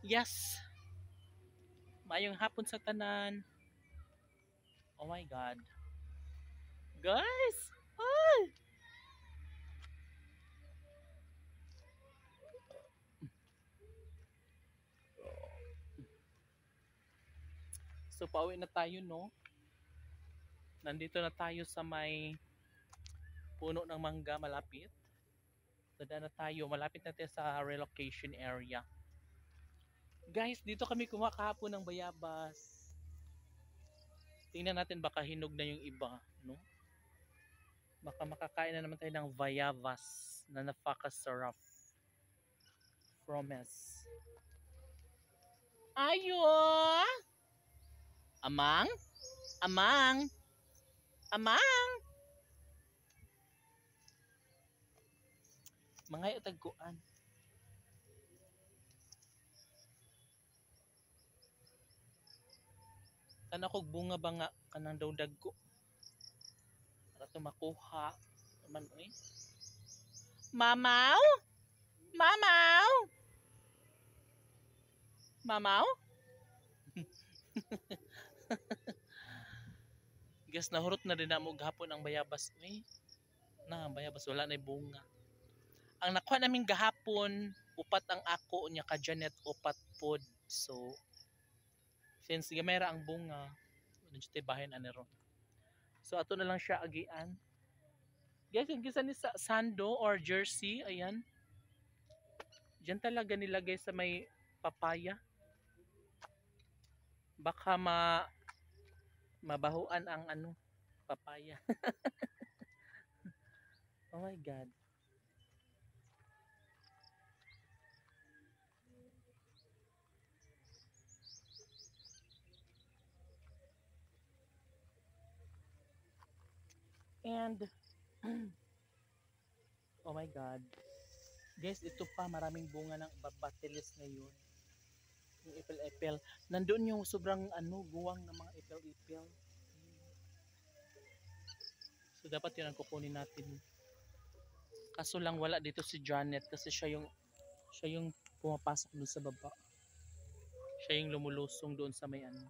Yes, maayong hapon sa tanan. Oh my God. Guys! Ay! So, pauwi na tayo, no? Nandito na tayo sa may puno ng mangga malapit. Dada na tayo. Malapit na tayo sa relocation area. Guys, dito kami kumakahapon ng bayabas. Tingnan natin baka hinog na yung iba, no? Baka makakain na naman tayo ng bayabas na napaka-sarap. Promise. Ayo! Amang? Amang? Amang? Mga itagkuan. Kana kog bunga ba nga kanang daw dagko para to makuha man oy. Mamaw? Mamaw? Mamaw? Guess nahurot na din mo gahapon ang bayabas oy. Na bayabas wala na bunga. Ang nakuha namin gahapon upat ang ako nya ka Janet upat pod. So since gamera ang bunga, nagtay bahin ani ron. So ato na lang siya agian. Guys, yung gisa ni sando or jersey, ayan. Diyan talaga nilagay sa may papaya. Baka mabahuan ang ano, papaya. Oh my God. And, oh my God. Guys, ito pa, maraming bunga ng batilis ngayon. Yung ipil-ipil. Nandun yung sobrang ano, guwang ng mga ipil-ipil. So, dapat yun ang kukunin natin. Kaso lang wala dito si Janet kasi siya yung pumapasok doon sa baba. Siya yung lumulusong doon sa may ano.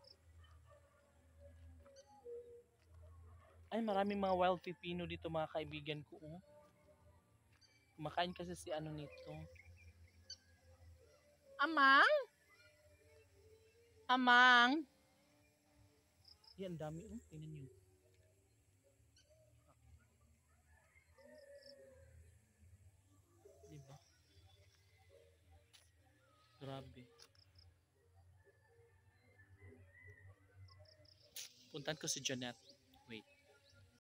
Ay, maraming mga wild pipino dito mga kaibigan ko. Oh. Kumakain kasi si ano nito. Amang? Amang? Yan, dami. Oh. Tingnan nyo. Diba? Grabe. Puntan ko si Janet. Wait.